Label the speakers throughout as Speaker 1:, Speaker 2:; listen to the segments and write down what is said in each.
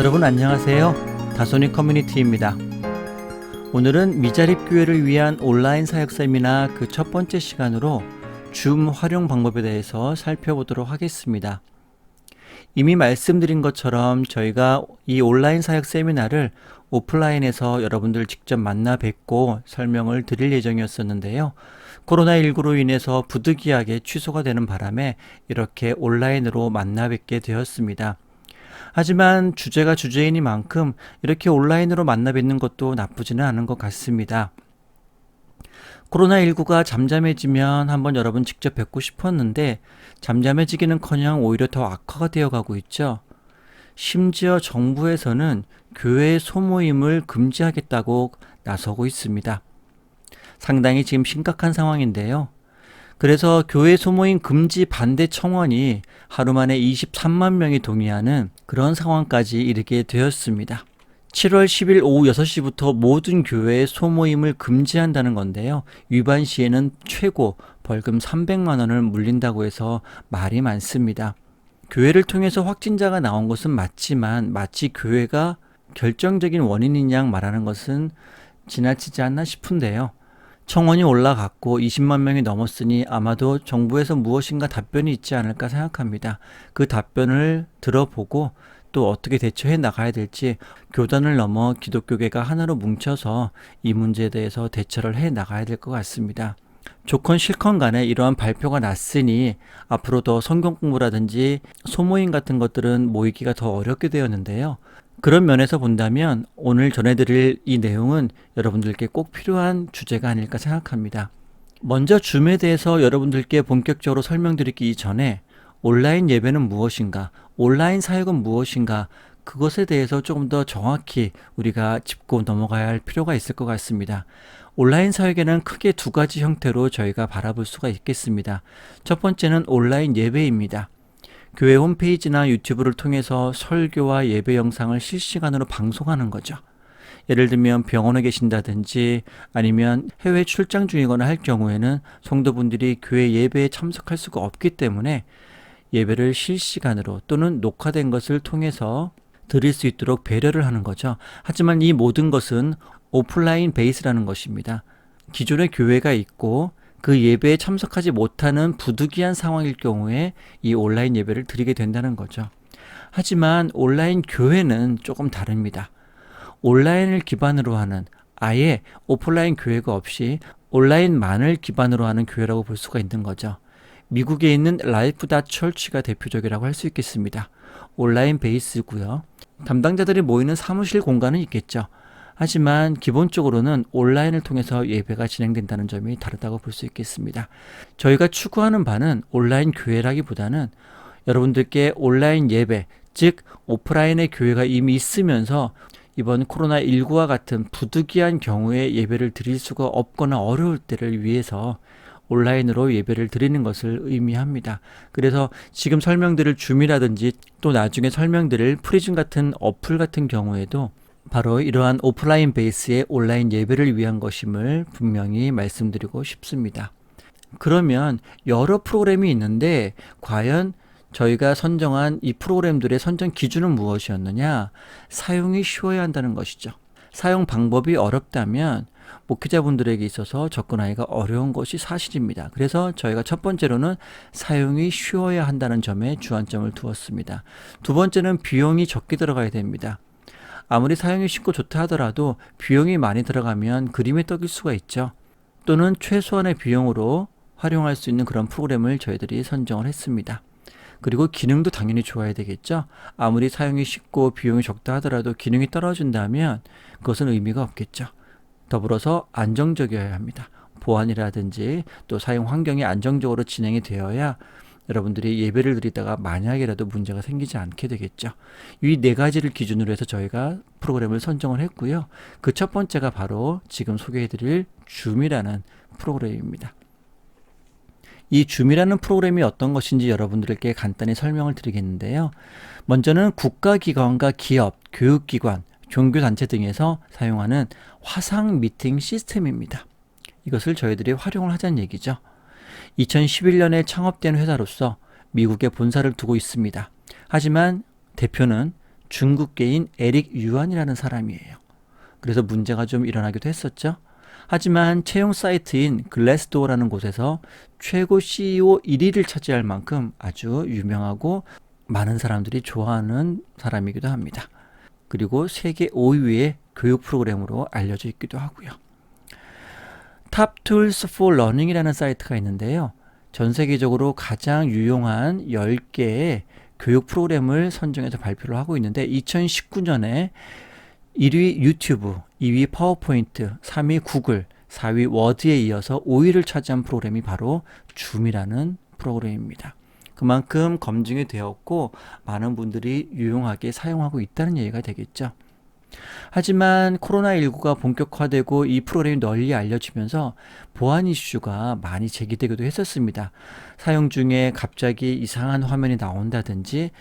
Speaker 1: 여러분 안녕하세요. 다소니 커뮤니티입니다. 오늘은 미자립교회를 위한 온라인 사역 세미나 그 첫 번째 시간으로 줌 활용 방법에 대해서 살펴보도록 하겠습니다. 이미 말씀드린 것처럼 저희가 이 온라인 사역 세미나를 오프라인에서 여러분들 직접 만나 뵙고 설명을 드릴 예정이었었는데요. 코로나19로 인해서 부득이하게 취소가 되는 바람에 이렇게 온라인으로 만나 뵙게 되었습니다. 하지만 주제가 주제이니만큼 이렇게 온라인으로 만나 뵙는 것도 나쁘지는 않은 것 같습니다. 코로나19가 잠잠해지면 한번 여러분 직접 뵙고 싶었는데 잠잠해지기는커녕 오히려 더 악화가 되어가고 있죠. 심지어 정부에서는 교회 소모임을 금지하겠다고 나서고 있습니다. 상당히 지금 심각한 상황인데요. 그래서 교회 소모임 금지 반대 청원이 하루 만에 23만 명이 동의하는 그런 상황까지 이르게 되었습니다. 7월 10일 오후 6시부터 모든 교회의 소모임을 금지한다는 건데요. 위반 시에는 최고 벌금 300만 원을 물린다고 해서 말이 많습니다. 교회를 통해서 확진자가 나온 것은 맞지만 마치 교회가 결정적인 원인인 양 말하는 것은 지나치지 않나 싶은데요. 청원이 올라갔고 20만 명이 넘었으니 아마도 정부에서 무엇인가 답변이 있지 않을까 생각합니다. 그 답변을 들어보고 또 어떻게 대처해 나가야 될지 교단을 넘어 기독교계가 하나로 뭉쳐서 이 문제에 대해서 대처를 해 나가야 될 것 같습니다. 좋건 싫건 간에 이러한 발표가 났으니 앞으로 더 성경 공부라든지 소모임 같은 것들은 모이기가 더 어렵게 되었는데요. 그런 면에서 본다면 오늘 전해드릴 이 내용은 여러분들께 꼭 필요한 주제가 아닐까 생각합니다. 먼저 줌에 대해서 여러분들께 본격적으로 설명드리기 전에 온라인 예배는 무엇인가, 온라인 사역은 무엇인가, 그것에 대해서 조금 더 정확히 우리가 짚고 넘어가야 할 필요가 있을 것 같습니다. 온라인 사역에는 크게 두 가지 형태로 저희가 바라볼 수가 있겠습니다. 첫 번째는 온라인 예배입니다. 교회 홈페이지나 유튜브를 통해서 설교와 예배 영상을 실시간으로 방송하는 거죠. 예를 들면 병원에 계신다든지 아니면 해외 출장 중이거나 할 경우에는 성도분들이 교회 예배에 참석할 수가 없기 때문에 예배를 실시간으로 또는 녹화된 것을 통해서 드릴 수 있도록 배려를 하는 거죠. 하지만 이 모든 것은 오프라인 베이스라는 것입니다. 기존의 교회가 있고 그 예배에 참석하지 못하는 부득이한 상황일 경우에 이 온라인 예배를 드리게 된다는 거죠. 하지만 온라인 교회는 조금 다릅니다. 온라인을 기반으로 하는 아예 오프라인 교회가 없이 온라인만을 기반으로 하는 교회라고 볼 수가 있는 거죠. 미국에 있는 라이프닷 철치가 대표적이라고 할 수 있겠습니다. 온라인 베이스고요. 담당자들이 모이는 사무실 공간은 있겠죠. 하지만 기본적으로는 온라인을 통해서 예배가 진행된다는 점이 다르다고 볼 수 있겠습니다. 저희가 추구하는 바는 온라인 교회라기보다는 여러분들께 온라인 예배, 즉 오프라인의 교회가 이미 있으면서 이번 코로나19와 같은 부득이한 경우에 예배를 드릴 수가 없거나 어려울 때를 위해서 온라인으로 예배를 드리는 것을 의미합니다. 그래서 지금 설명드릴 줌이라든지 또 나중에 설명드릴 프리즘 같은 어플 같은 경우에도 바로 이러한 오프라인 베이스의 온라인 예배를 위한 것임을 분명히 말씀드리고 싶습니다. 그러면 여러 프로그램이 있는데 과연 저희가 선정한 이 프로그램들의 선정 기준은 무엇이었느냐? 사용이 쉬워야 한다는 것이죠. 사용 방법이 어렵다면 목회자분들에게 있어서 접근하기가 어려운 것이 사실입니다. 그래서 저희가 첫 번째로는 사용이 쉬워야 한다는 점에 주안점을 두었습니다. 두 번째는 비용이 적게 들어가야 됩니다. 아무리 사용이 쉽고 좋다 하더라도 비용이 많이 들어가면 그림의 떡일 수가 있죠. 또는 최소한의 비용으로 활용할 수 있는 그런 프로그램을 저희들이 선정을 했습니다. 그리고 기능도 당연히 좋아야 되겠죠. 아무리 사용이 쉽고 비용이 적다 하더라도 기능이 떨어진다면 그것은 의미가 없겠죠. 더불어서 안정적이어야 합니다. 보안이라든지 또 사용 환경이 안정적으로 진행이 되어야 여러분들이 예배를 드리다가 만약이라도 문제가 생기지 않게 되겠죠. 이 네 가지를 기준으로 해서 저희가 프로그램을 선정을 했고요. 그 첫 번째가 바로 지금 소개해드릴 줌이라는 프로그램입니다. 이 줌이라는 프로그램이 어떤 것인지 여러분들께 간단히 설명을 드리겠는데요. 먼저는 국가기관과 기업, 교육기관, 종교단체 등에서 사용하는 화상 미팅 시스템입니다. 이것을 저희들이 활용을 하자는 얘기죠. 2011년에 창업된 회사로서 미국에 본사를 두고 있습니다. 하지만 대표는 중국계인 에릭 유안이라는 사람이에요. 그래서 문제가 좀 일어나기도 했었죠. 하지만 채용 사이트인 글래스도어라는 곳에서 최고 CEO 1위를 차지할 만큼 아주 유명하고 많은 사람들이 좋아하는 사람이기도 합니다. 그리고 세계 5위의 교육 프로그램으로 알려져 있기도 하고요. Top Tools for Learning이라는 사이트가 있는데요. 전 세계적으로 가장 유용한 10개의 교육 프로그램을 선정해서 발표를 하고 있는데 2019년에 1위 유튜브, 2위 파워포인트, 3위 구글, 4위 워드에 이어서 5위를 차지한 프로그램이 바로 줌이라는 프로그램입니다. 그만큼 검증이 되었고 많은 분들이 유용하게 사용하고 있다는 얘기가 되겠죠. 하지만 코로나19가 본격화되고 이 프로그램이 널리 알려지면서 보안 이슈가 많이 제기되기도 했었습니다. 사용 중에 갑자기 이상한 화면이 나온다든지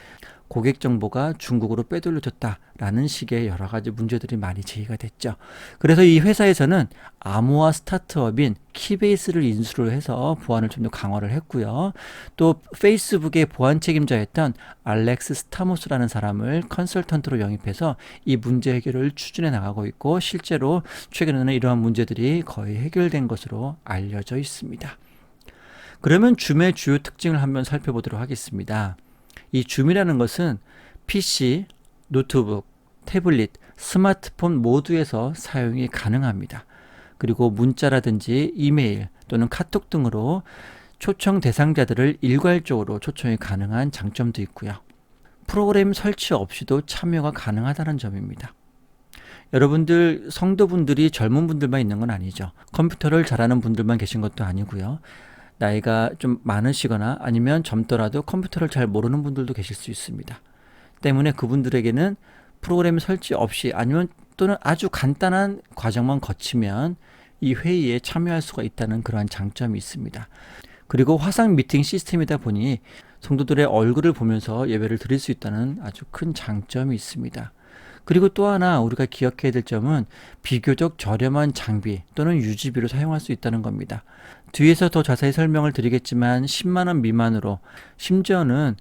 Speaker 1: 고객 정보가 중국으로 빼돌려졌다라는 식의 여러 가지 문제들이 많이 제기가 됐죠. 그래서 이 회사에서는 암호화 스타트업인 키베이스를 인수를 해서 보안을 좀 더 강화를 했고요. 또 페이스북의 보안 책임자였던 알렉스 스타모스라는 사람을 컨설턴트로 영입해서 이 문제 해결을 추진해 나가고 있고 실제로 최근에는 이러한 문제들이 거의 해결된 것으로 알려져 있습니다. 그러면 줌의 주요 특징을 한번 살펴보도록 하겠습니다. 이 줌이라는 것은 PC, 노트북, 태블릿, 스마트폰 모두에서 사용이 가능합니다. 그리고 문자라든지 이메일 또는 카톡 등으로 초청 대상자들을 일괄적으로 초청이 가능한 장점도 있고요. 프로그램 설치 없이도 참여가 가능하다는 점입니다. 여러분들 성도분들이 젊은 분들만 있는 건 아니죠. 컴퓨터를 잘하는 분들만 계신 것도 아니고요. 나이가 좀 많으시거나 아니면 젊더라도 컴퓨터를 잘 모르는 분들도 계실 수 있습니다. 때문에 그분들에게는 프로그램 설치 없이 아니면 또는 아주 간단한 과정만 거치면 이 회의에 참여할 수가 있다는 그러한 장점이 있습니다. 그리고 화상 미팅 시스템이다 보니 성도들의 얼굴을 보면서 예배를 드릴 수 있다는 아주 큰 장점이 있습니다. 그리고 또 하나 우리가 기억해야 될 점은 비교적 저렴한 장비 또는 유지비로 사용할 수 있다는 겁니다. 뒤에서 더 자세히 설명을 드리겠지만 10만 원 미만으로 심지어는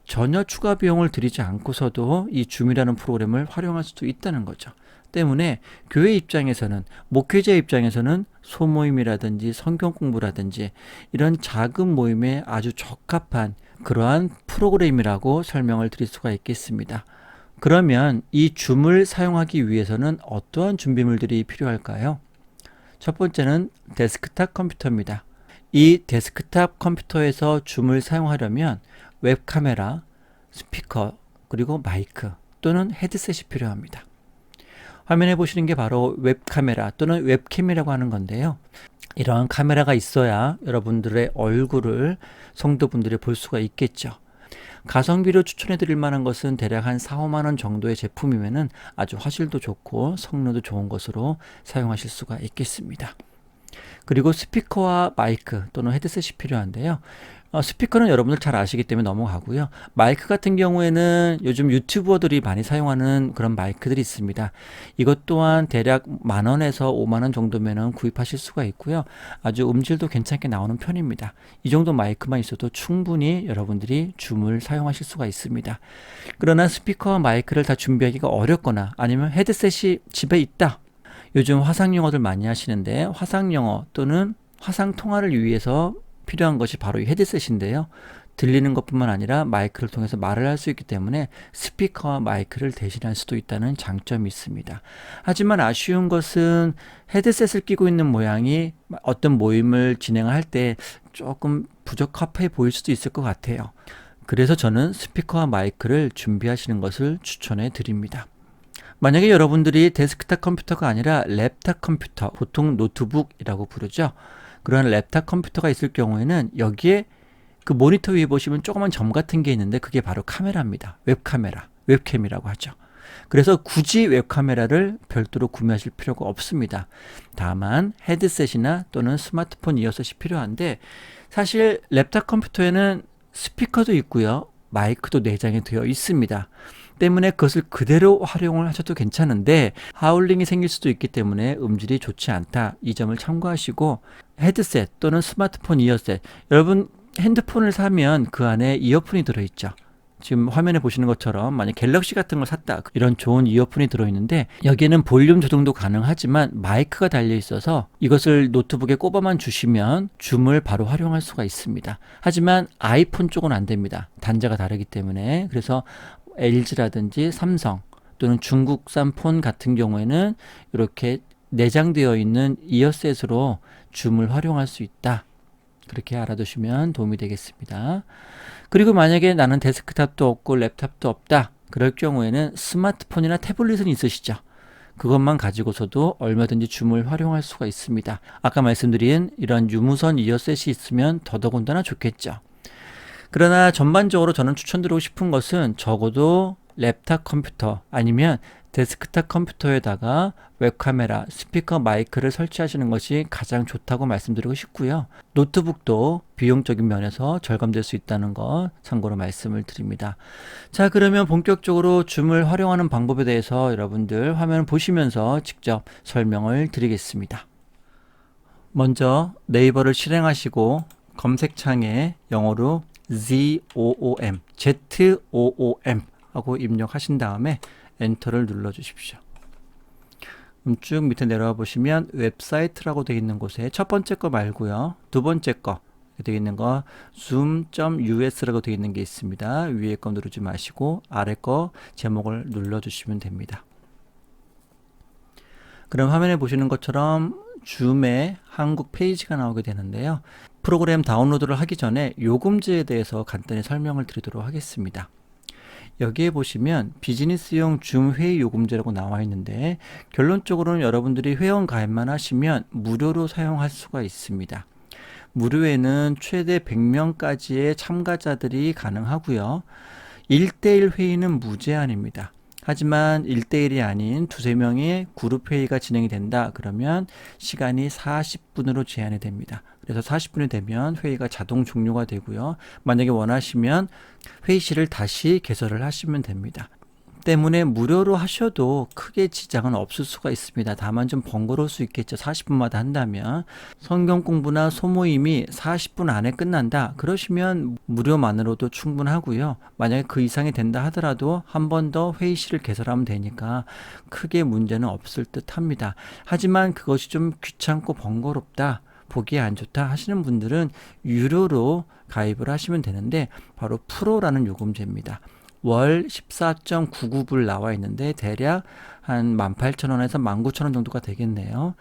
Speaker 1: 전혀 추가 비용을 들이지 않고서도 이 줌이라는 프로그램을 활용할 수도 있다는 거죠. 때문에 교회 입장에서는 목회자 입장에서는 소모임이라든지 성경 공부라든지 이런 작은 모임에 아주 적합한 그러한 프로그램이라고 설명을 드릴 수가 있겠습니다. 그러면 이 줌을 사용하기 위해서는 어떠한 준비물들이 필요할까요? 첫 번째는 데스크탑 컴퓨터입니다. 이 데스크탑 컴퓨터에서 줌을 사용하려면 웹카메라, 스피커, 그리고 마이크 또는 헤드셋이 필요합니다. 화면에 보시는 게 바로 웹카메라 또는 웹캠이라고 하는 건데요. 이러한 카메라가 있어야 여러분들의 얼굴을 성도분들이 볼 수가 있겠죠. 가성비로 추천해 드릴 만한 것은 대략 한 4, 5만 원 정도의 제품이면은 아주 화질도 좋고 성능도 좋은 것으로 사용하실 수가 있겠습니다. 그리고 스피커와 마이크 또는 헤드셋이 필요한데요. 스피커는 여러분들 잘 아시기 때문에 넘어가고요. 마이크 같은 경우에는 요즘 유튜버들이 많이 사용하는 그런 마이크들이 있습니다. 이것 또한 대략 10,000원에서 50,000원 정도면 구입하실 수가 있고요. 아주 음질도 괜찮게 나오는 편입니다. 이 정도 마이크만 있어도 충분히 여러분들이 줌을 사용하실 수가 있습니다. 그러나 스피커와 마이크를 다 준비하기가 어렵거나 아니면 헤드셋이 집에 있다. 요즘 화상 영어들 많이 하시는데 화상 영어 또는 화상 통화를 위해서 필요한 것이 바로 이 헤드셋인데요. 들리는 것뿐만 아니라 마이크를 통해서 말을 할 수 있기 때문에 스피커와 마이크를 대신할 수도 있다는 장점이 있습니다. 하지만 아쉬운 것은 헤드셋을 끼고 있는 모양이 어떤 모임을 진행할 때 조금 부적합해 보일 수도 있을 것 같아요. 그래서 저는 스피커와 마이크를 준비하시는 것을 추천해 드립니다. 만약에 여러분들이 데스크탑 컴퓨터가 아니라 랩탑 컴퓨터, 보통 노트북이라고 부르죠. 그런 랩탑 컴퓨터가 있을 경우에는 여기에 그 모니터 위에 보시면 조그만 점 같은 게 있는데 그게 바로 카메라입니다. 웹카메라, 웹캠이라고 하죠. 그래서 굳이 웹카메라를 별도로 구매하실 필요가 없습니다. 다만 헤드셋이나 또는 스마트폰 이어셋이 필요한데 사실 랩탑 컴퓨터에는 스피커도 있고요. 마이크도 내장이 되어 있습니다. 때문에 그것을 그대로 활용을 하셔도 괜찮은데 하울링이 생길 수도 있기 때문에 음질이 좋지 않다. 이 점을 참고하시고 헤드셋 또는 스마트폰 이어셋, 여러분 핸드폰을 사면 그 안에 이어폰이 들어있죠. 지금 화면에 보시는 것처럼 만약 갤럭시 같은 걸 샀다, 이런 좋은 이어폰이 들어있는데 여기에는 볼륨 조정도 가능하지만 마이크가 달려 있어서 이것을 노트북에 꼽아만 주시면 줌을 바로 활용할 수가 있습니다. 하지만 아이폰 쪽은 안 됩니다. 단자가 다르기 때문에. 그래서 LG라든지 삼성 또는 중국산 폰 같은 경우에는 이렇게 내장되어 있는 이어셋으로 줌을 활용할 수 있다. 그렇게 알아두시면 도움이 되겠습니다. 그리고 만약에 나는 데스크탑도 없고 랩탑도 없다, 그럴 경우에는 스마트폰이나 태블릿은 있으시죠. 그것만 가지고서도 얼마든지 줌을 활용할 수가 있습니다. 아까 말씀드린 이런 유무선 이어셋이 있으면 더더군다나 좋겠죠. 그러나 전반적으로 저는 추천드리고 싶은 것은 적어도 랩탑 컴퓨터 아니면 데스크탑 컴퓨터에다가 웹카메라, 스피커, 마이크를 설치하시는 것이 가장 좋다고 말씀드리고 싶고요. 노트북도 비용적인 면에서 절감될 수 있다는 거 참고로 말씀을 드립니다. 자, 그러면 본격적으로 줌을 활용하는 방법에 대해서 여러분들 화면 보시면서 직접 설명을 드리겠습니다. 먼저 네이버를 실행하시고 검색창에 영어로 ZOOM 하고 입력하신 다음에 엔터를 눌러 주십시오. 쭉 밑에 내려와 보시면 웹사이트라고 되어 있는 곳에 첫 번째 거 말고요, 두 번째 거 되어 있는 거 zoom.us라고 되어 있는 게 있습니다. 위에 거 누르지 마시고 아래 거 제목을 눌러 주시면 됩니다. 그럼 화면에 보시는 것처럼 줌의 한국 페이지가 나오게 되는데요. 프로그램 다운로드를 하기 전에 요금제에 대해서 간단히 설명을 드리도록 하겠습니다. 여기에 보시면 비즈니스용 줌 회의 요금제라고 나와 있는데 결론적으로는 여러분들이 회원 가입만 하시면 무료로 사용할 수가 있습니다. 무료에는 최대 100명까지의 참가자들이 가능하고요. 1대1 회의는 무제한입니다. 하지만 1대1이 아닌 두세 명의 그룹 회의가 진행이 된다 그러면 시간이 40분으로 제한이 됩니다. 그래서 40분이 되면 회의가 자동 종료가 되고요. 만약에 원하시면 회의실을 다시 개설을 하시면 됩니다. 때문에 무료로 하셔도 크게 지장은 없을 수가 있습니다. 다만 좀 번거로울 수 있겠죠. 40분마다 한다면. 성경 공부나 소모임이 40분 안에 끝난다 그러시면 무료만으로도 충분하고요. 만약에 그 이상이 된다 하더라도 한 번 더 회의실을 개설하면 되니까 크게 문제는 없을 듯 합니다. 하지만 그것이 좀 귀찮고 번거롭다, 보기에 안 좋다 하시는 분들은 유료로 가입을 하시면 되는데 바로 프로라는 요금제입니다. 월 14.99불 나와 있는데 대략 한 18,000원에서 19,000원 정도가 되겠네요.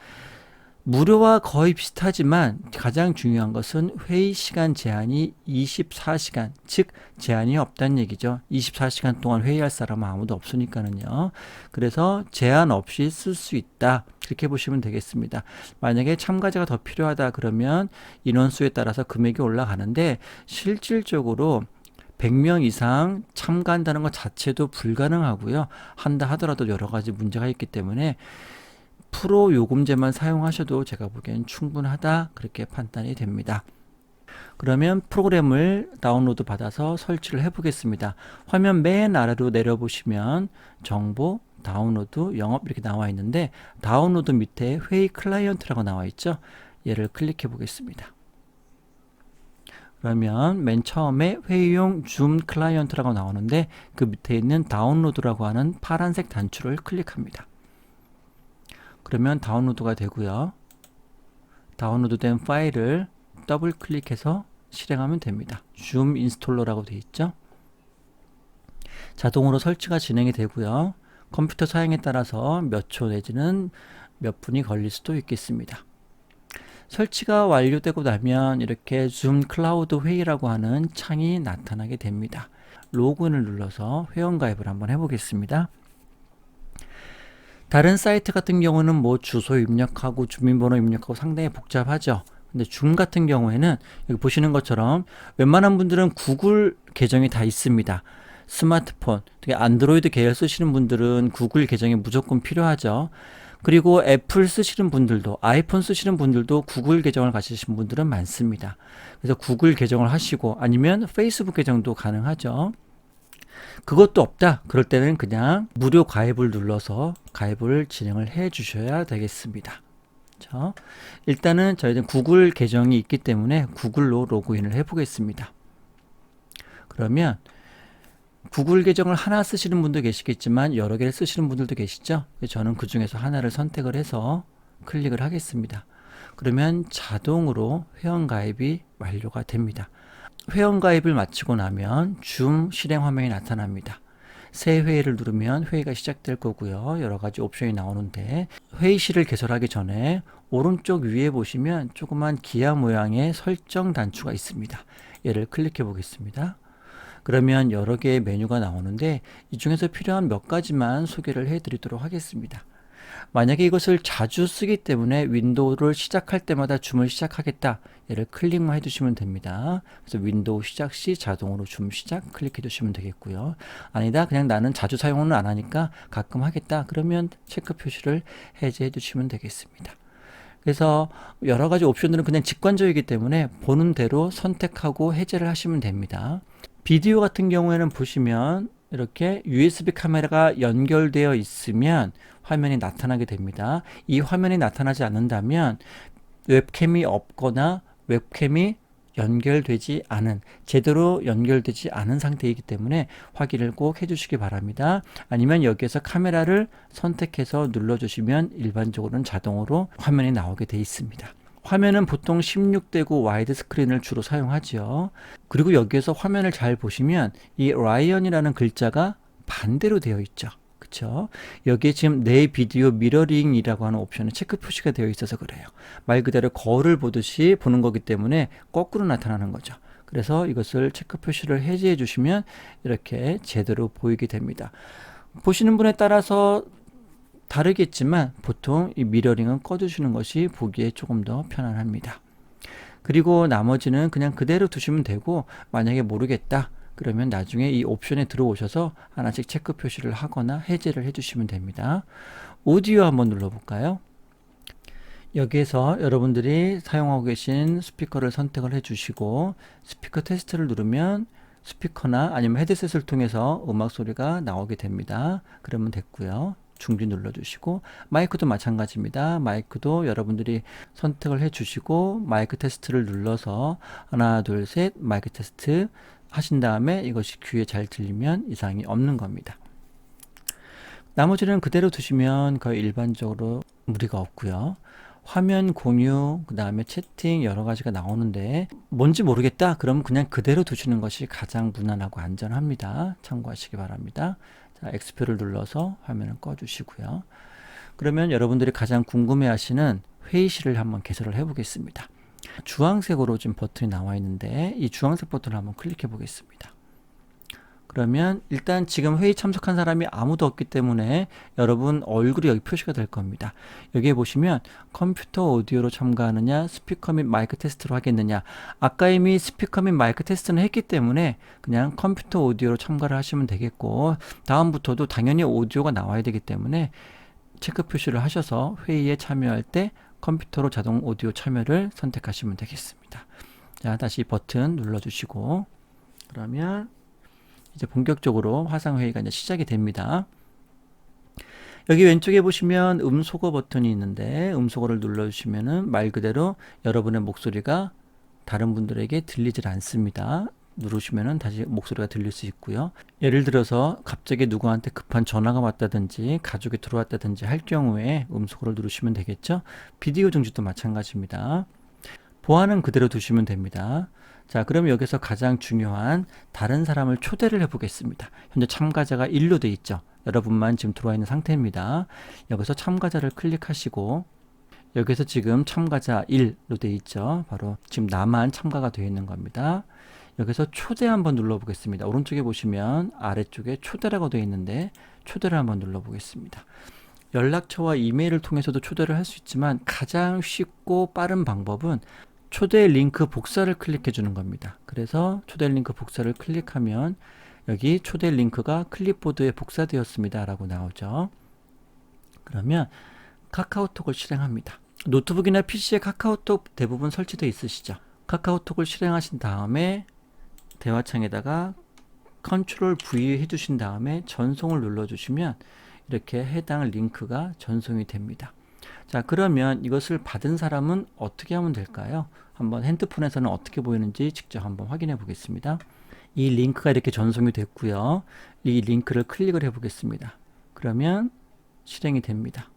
Speaker 1: 무료와 거의 비슷하지만 가장 중요한 것은 회의 시간 제한이 24시간, 즉 제한이 없다는 얘기죠. 24시간 동안 회의할 사람은 아무도 없으니까는요. 그래서 제한 없이 쓸 수 있다, 그렇게 보시면 되겠습니다. 만약에 참가자가 더 필요하다 그러면 인원수에 따라서 금액이 올라가는데 실질적으로 100명 이상 참가한다는 것 자체도 불가능하고요. 한다 하더라도 여러 가지 문제가 있기 때문에 프로 요금제만 사용하셔도 제가 보기엔 충분하다, 그렇게 판단이 됩니다. 그러면 프로그램을 다운로드 받아서 설치를 해 보겠습니다. 화면 맨 아래로 내려보시면 정보, 다운로드, 영업 이렇게 나와 있는데 다운로드 밑에 회의 클라이언트라고 나와 있죠. 얘를 클릭해 보겠습니다. 그러면 맨 처음에 회의용 줌 클라이언트라고 나오는데 그 밑에 있는 다운로드라고 하는 파란색 단추를 클릭합니다. 그러면 다운로드가 되고요. 다운로드된 파일을 더블 클릭해서 실행하면 됩니다. 줌 인스톨러라고 되어 있죠. 자동으로 설치가 진행이 되고요. 컴퓨터 사양에 따라서 몇 초 내지는 몇 분이 걸릴 수도 있겠습니다. 설치가 완료되고 나면 이렇게 줌 클라우드 회의라고 하는 창이 나타나게 됩니다. 로그인을 눌러서 회원가입을 한번 해보겠습니다. 다른 사이트 같은 경우는 뭐 주소 입력하고 주민번호 입력하고 상당히 복잡하죠. 근데 줌 같은 경우에는 여기 보시는 것처럼 웬만한 분들은 구글 계정이 다 있습니다. 스마트폰, 특히 안드로이드 계열 쓰시는 분들은 구글 계정이 무조건 필요하죠. 그리고 애플 쓰시는 분들도, 아이폰 쓰시는 분들도 구글 계정을 가지신 분들은 많습니다. 그래서 구글 계정을 하시고 아니면 페이스북 계정도 가능하죠. 그것도 없다 그럴 때는 그냥 무료 가입을 눌러서 가입을 진행을 해 주셔야 되겠습니다. 자, 일단은 저희는 구글 계정이 있기 때문에 구글로 로그인을 해 보겠습니다. 그러면 구글 계정을 하나 쓰시는 분도 계시겠지만 여러 개를 쓰시는 분들도 계시죠. 저는 그 중에서 하나를 선택을 해서 클릭을 하겠습니다. 그러면 자동으로 회원가입이 완료가 됩니다. 회원가입을 마치고 나면 줌 실행 화면이 나타납니다. 새 회의를 누르면 회의가 시작될 거고요. 여러 가지 옵션이 나오는데 회의실을 개설하기 전에 오른쪽 위에 보시면 조그만 기하 모양의 설정 단추가 있습니다. 얘를 클릭해 보겠습니다. 그러면 여러 개의 메뉴가 나오는데 이 중에서 필요한 몇 가지만 소개를 해 드리도록 하겠습니다. 만약에 이것을 자주 쓰기 때문에 윈도우를 시작할 때마다 줌을 시작하겠다. 얘를 클릭만 해주시면 됩니다. 그래서 윈도우 시작 시 자동으로 줌 시작 클릭해 주시면 되겠고요. 아니다. 그냥 나는 자주 사용은 안 하니까 가끔 하겠다. 그러면 체크 표시를 해제해 주시면 되겠습니다. 그래서 여러 가지 옵션들은 그냥 직관적이기 때문에 보는 대로 선택하고 해제를 하시면 됩니다. 비디오 같은 경우에는 보시면 이렇게 USB 카메라가 연결되어 있으면 화면이 나타나게 됩니다. 이 화면이 나타나지 않는다면 웹캠이 없거나 웹캠이 연결되지 않은, 제대로 연결되지 않은 상태이기 때문에 확인을 꼭 해주시기 바랍니다. 아니면 여기에서 카메라를 선택해서 눌러주시면 일반적으로는 자동으로 화면이 나오게 되어 있습니다. 화면은 보통 16:9 와이드 스크린을 주로 사용하죠. 그리고 여기에서 화면을 잘 보시면 이 라이언이라는 글자가 반대로 되어 있죠. 그쵸? 여기에 지금 내 비디오 미러링이라고 하는 옵션에 체크 표시가 되어 있어서 그래요. 말 그대로 거울을 보듯이 보는 거기 때문에 거꾸로 나타나는 거죠. 그래서 이것을 체크 표시를 해제해 주시면 이렇게 제대로 보이게 됩니다. 보시는 분에 따라서 다르겠지만 보통 이 미러링은 꺼두시는 것이 보기에 조금 더 편안합니다. 그리고 나머지는 그냥 그대로 두시면 되고, 만약에 모르겠다 그러면 나중에 이 옵션에 들어오셔서 하나씩 체크 표시를 하거나 해제를 해주시면 됩니다. 오디오 한번 눌러볼까요? 여기에서 여러분들이 사용하고 계신 스피커를 선택을 해주시고 스피커 테스트를 누르면 스피커나 아니면 헤드셋을 통해서 음악 소리가 나오게 됩니다. 그러면 됐고요. 중지 눌러주시고, 마이크도 마찬가지입니다. 마이크도 여러분들이 선택을 해주시고 마이크 테스트를 눌러서 하나 둘 셋 마이크 테스트 하신 다음에 이것이 귀에 잘 들리면 이상이 없는 겁니다. 나머지는 그대로 두시면 거의 일반적으로 무리가 없고요. 화면 공유, 그 다음에 채팅 여러 가지가 나오는데 뭔지 모르겠다 그러면 그냥 그대로 두시는 것이 가장 무난하고 안전합니다. 참고하시기 바랍니다. 자, X표를 눌러서 화면을 꺼주시고요. 그러면 여러분들이 가장 궁금해하시는 회의실을 한번 개설을 해보겠습니다. 주황색으로 지금 버튼이 나와 있는데 이 주황색 버튼을 한번 클릭해 보겠습니다. 그러면 일단 지금 회의 참석한 사람이 아무도 없기 때문에 여러분 얼굴이 여기 표시가 될 겁니다. 여기에 보시면 컴퓨터 오디오로 참가하느냐, 스피커 및 마이크 테스트로 하겠느냐. 아까 이미 스피커 및 마이크 테스트는 했기 때문에 그냥 컴퓨터 오디오로 참가를 하시면 되겠고, 다음부터도 당연히 오디오가 나와야 되기 때문에 체크 표시를 하셔서 회의에 참여할 때 컴퓨터로 자동 오디오 참여를 선택하시면 되겠습니다. 자, 다시 버튼 눌러주시고 그러면 이제 본격적으로 화상회의가 이제 시작이 됩니다. 여기 왼쪽에 보시면 음소거 버튼이 있는데 음소거를 눌러주시면은 말 그대로 여러분의 목소리가 다른 분들에게 들리질 않습니다. 누르시면은 다시 목소리가 들릴 수 있고요. 예를 들어서 갑자기 누구한테 급한 전화가 왔다든지 가족이 들어왔다든지 할 경우에 음소거를 누르시면 되겠죠. 비디오 중지도 마찬가지입니다. 보안은 그대로 두시면 됩니다. 자, 그럼 여기서 가장 중요한 다른 사람을 초대를 해 보겠습니다. 현재 참가자가 1로 되어 있죠. 여러분만 지금 들어와 있는 상태입니다. 여기서 참가자를 클릭하시고 여기서 지금 참가자 1로 되어 있죠. 바로 지금 나만 참가가 되어 있는 겁니다. 여기서 초대 한번 눌러 보겠습니다. 오른쪽에 보시면 아래쪽에 초대라고 되어 있는데 초대를 한번 눌러 보겠습니다. 연락처와 이메일을 통해서도 초대를 할 수 있지만 가장 쉽고 빠른 방법은 초대 링크 복사를 클릭해 주는 겁니다. 그래서 초대 링크 복사를 클릭하면 여기 초대 링크가 클립보드에 복사되었습니다 라고 나오죠. 그러면 카카오톡을 실행합니다. 노트북이나 PC에 카카오톡 대부분 설치되어 있으시죠. 카카오톡을 실행하신 다음에 대화창에다가 컨트롤 V 해주신 다음에 전송을 눌러주시면 이렇게 해당 링크가 전송이 됩니다. 자, 그러면 이것을 받은 사람은 어떻게 하면 될까요? 한번 핸드폰에서는 어떻게 보이는지 직접 한번 확인해 보겠습니다. 이 링크가 이렇게 전송이 됐고요. 이 링크를 클릭을 해 보겠습니다. 그러면 실행이 됩니다.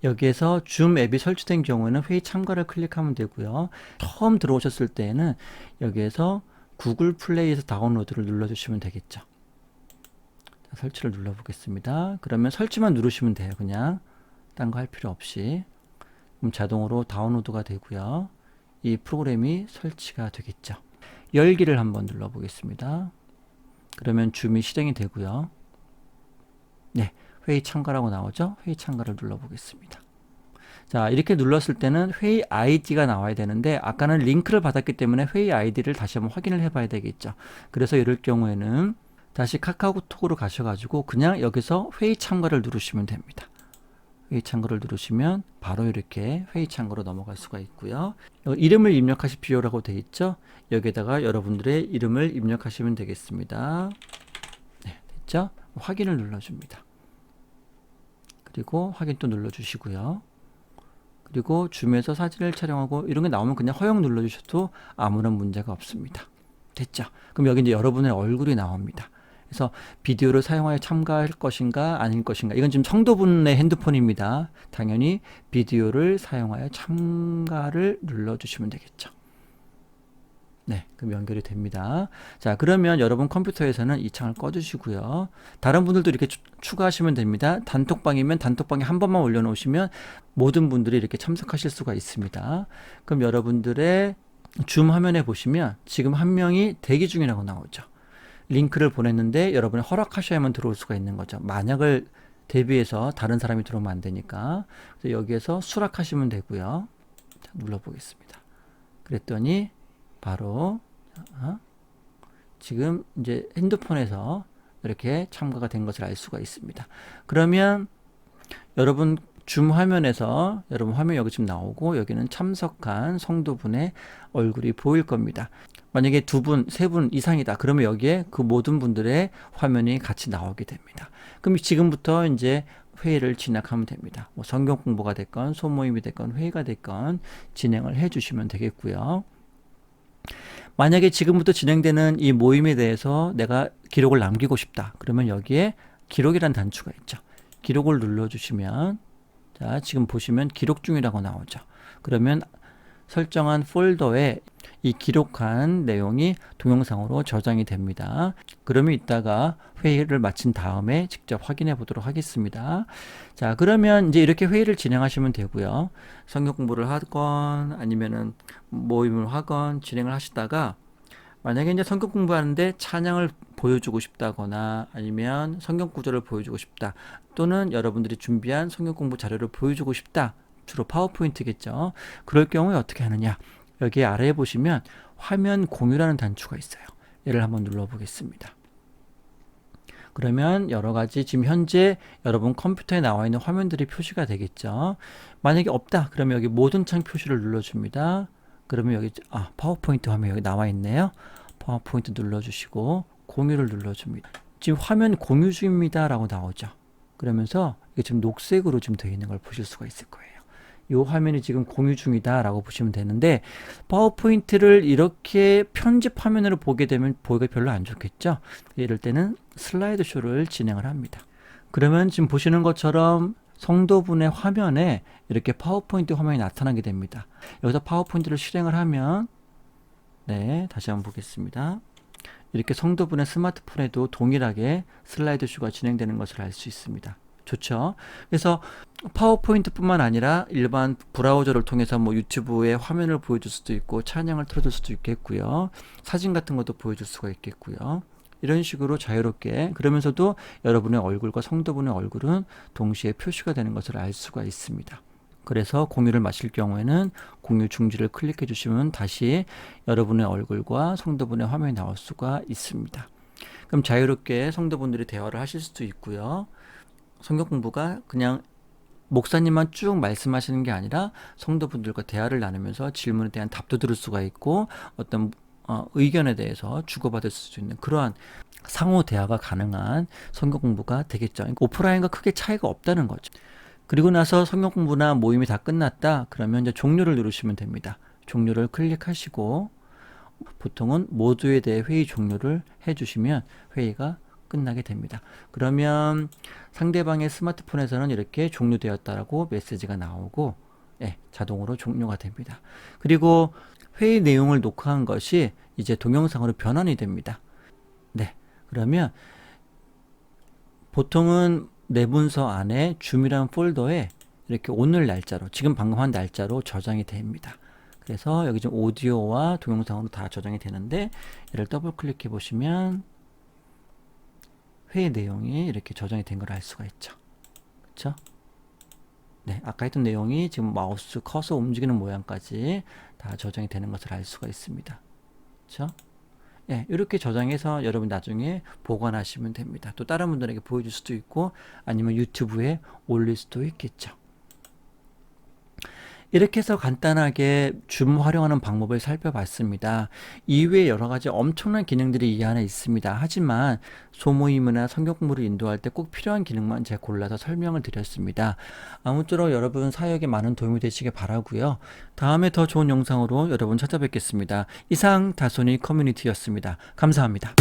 Speaker 1: 여기에서 줌 앱이 설치된 경우에는 회의 참가를 클릭하면 되고요. 처음 들어오셨을 때에는 여기에서 구글 플레이에서 다운로드를 눌러주시면 되겠죠. 자, 설치를 눌러보겠습니다. 그러면 설치만 누르시면 돼요. 그냥 딴 거 할 필요 없이. 그럼 자동으로 다운로드가 되고요. 이 프로그램이 설치가 되겠죠. 열기를 한번 눌러보겠습니다. 그러면 줌이 실행이 되고요. 네, 회의 참가라고 나오죠? 회의 참가를 눌러보겠습니다. 자, 이렇게 눌렀을 때는 회의 아이디가 나와야 되는데 아까는 링크를 받았기 때문에 회의 아이디를 다시 한번 확인을 해봐야 되겠죠. 그래서 이럴 경우에는 다시 카카오톡으로 가셔가지고 그냥 여기서 회의 참가를 누르시면 됩니다. 회의 참가를 누르시면 바로 이렇게 회의 참가로 넘어갈 수가 있고요. 이름을 입력하실 필요라고 되어 있죠. 여기에다가 여러분들의 이름을 입력하시면 되겠습니다. 네, 됐죠? 확인을 눌러줍니다. 그리고 확인 또 눌러주시고요. 그리고 줌에서 사진을 촬영하고 이런 게 나오면 그냥 허용 눌러주셔도 아무런 문제가 없습니다. 됐죠? 그럼 여기 이제 여러분의 얼굴이 나옵니다. 그래서 비디오를 사용하여 참가할 것인가 아닐 것인가, 이건 지금 성도분의 핸드폰입니다. 당연히 비디오를 사용하여 참가를 눌러주시면 되겠죠. 네, 그럼 연결이 됩니다. 자, 그러면 여러분 컴퓨터에서는 이 창을 꺼주시고요. 다른 분들도 이렇게 추가하시면 됩니다. 단톡방이면 단톡방에 한 번만 올려놓으시면 모든 분들이 이렇게 참석하실 수가 있습니다. 그럼 여러분들의 줌 화면에 보시면 지금 한 명이 대기 중이라고 나오죠. 링크를 보냈는데 여러분이 허락하셔야만 들어올 수가 있는 거죠. 만약을 대비해서 다른 사람이 들어오면 안 되니까. 그래서 여기에서 수락하시면 되고요. 자, 눌러보겠습니다. 그랬더니 바로 지금 이제 핸드폰에서 이렇게 참가가 된 것을 알 수가 있습니다. 그러면 여러분 줌 화면에서 여러분 화면 여기 지금 나오고 여기는 참석한 성도분의 얼굴이 보일 겁니다. 만약에 두 분, 세 분 이상이다. 그러면 여기에 그 모든 분들의 화면이 같이 나오게 됩니다. 그럼 지금부터 이제 회의를 진행하면 됩니다. 뭐 성경 공부가 됐건 소모임이 됐건 회의가 됐건 진행을 해 주시면 되겠고요. 만약에 지금부터 진행되는 이 모임에 대해서 내가 기록을 남기고 싶다. 그러면 여기에 기록이란 단추가 있죠. 기록을 눌러주시면, 자, 지금 보시면 기록 중이라고 나오죠. 그러면 설정한 폴더에 이 기록한 내용이 동영상으로 저장이 됩니다. 그러면 이따가 회의를 마친 다음에 직접 확인해 보도록 하겠습니다. 자, 그러면 이제 이렇게 회의를 진행하시면 되고요. 성경 공부를 하건 아니면은 모임을 하건 진행을 하시다가 만약에 이제 성경 공부하는데 찬양을 보여주고 싶다거나 아니면 성경 구절을 보여주고 싶다, 또는 여러분들이 준비한 성경 공부 자료를 보여주고 싶다, 주로 파워포인트겠죠. 그럴 경우에 어떻게 하느냐, 여기 아래에 보시면 화면 공유라는 단추가 있어요. 얘를 한번 눌러보겠습니다. 그러면 여러가지 지금 현재 여러분 컴퓨터에 나와 있는 화면들이 표시가 되겠죠. 만약에 없다 그러면 여기 모든 창 표시를 눌러줍니다. 그러면 여기 파워포인트 화면 여기 나와 있네요. 파워포인트 눌러주시고 공유를 눌러줍니다. 지금 화면 공유 중입니다 라고 나오죠. 그러면서 이게 지금 녹색으로 지금 되어 있는 걸 보실 수가 있을 거예요. 이 화면이 지금 공유 중이다 라고 보시면 되는데, 파워포인트를 이렇게 편집 화면으로 보게 되면 보기가 별로 안 좋겠죠. 이럴 때는 슬라이드 쇼를 진행을 합니다. 그러면 지금 보시는 것처럼 성도분의 화면에 이렇게 파워포인트 화면이 나타나게 됩니다. 여기서 파워포인트를 실행을 하면, 네, 다시 한번 보겠습니다. 이렇게 성도분의 스마트폰에도 동일하게 슬라이드 쇼가 진행되는 것을 알 수 있습니다. 좋죠. 그래서 파워포인트뿐만 아니라 일반 브라우저를 통해서 뭐 유튜브의 화면을 보여줄 수도 있고 찬양을 틀어줄 수도 있겠고요. 사진 같은 것도 보여줄 수가 있겠고요. 이런 식으로 자유롭게, 그러면서도 여러분의 얼굴과 성도분의 얼굴은 동시에 표시가 되는 것을 알 수가 있습니다. 그래서 공유를 마칠 경우에는 공유 중지를 클릭해 주시면 다시 여러분의 얼굴과 성도분의 화면이 나올 수가 있습니다. 그럼 자유롭게 성도분들이 대화를 하실 수도 있고요. 성경 공부가 그냥 목사님만 쭉 말씀하시는 게 아니라 성도분들과 대화를 나누면서 질문에 대한 답도 들을 수가 있고 어떤 의견에 대해서 주고받을 수 있는 그러한 상호 대화가 가능한 성경 공부가 되겠죠. 그러니까 오프라인과 크게 차이가 없다는 거죠. 그리고 나서 성경 공부나 모임이 다 끝났다 그러면 이제 종료를 누르시면 됩니다. 종료를 클릭하시고 보통은 모두에 대해 회의 종료를 해주시면 회의가 끝나게 됩니다. 그러면 상대방의 스마트폰에서는 이렇게 종료되었다라고 메시지가 나오고 예, 자동으로 종료가 됩니다. 그리고 회의 내용을 녹화한 것이 이제 동영상으로 변환이 됩니다. 네, 그러면 보통은 내 문서 안에 줌이라는 폴더에 이렇게 오늘 날짜로, 지금 방금 한 날짜로 저장이 됩니다. 그래서 여기 지금 오디오와 동영상으로 다 저장이 되는데, 얘를 더블 클릭해 보시면 회의 내용이 이렇게 저장이 된 걸 알 수가 있죠. 그렇죠? 네, 아까 했던 내용이 지금 마우스 커서 움직이는 모양까지 다 저장이 되는 것을 알 수가 있습니다. 그렇죠? 예, 이렇게 저장해서 여러분 나중에 보관하시면 됩니다. 또 다른 분들에게 보여줄 수도 있고 아니면 유튜브에 올릴 수도 있겠죠. 이렇게 해서 간단하게 줌 활용하는 방법을 살펴봤습니다. 이외에 여러 가지 엄청난 기능들이 이 안에 있습니다. 하지만 소모임이나 성경 공부를 인도할 때 꼭 필요한 기능만 제가 골라서 설명을 드렸습니다. 아무쪼록 여러분 사역에 많은 도움이 되시길 바라고요. 다음에 더 좋은 영상으로 여러분 찾아뵙겠습니다. 이상 다소니 커뮤니티였습니다. 감사합니다.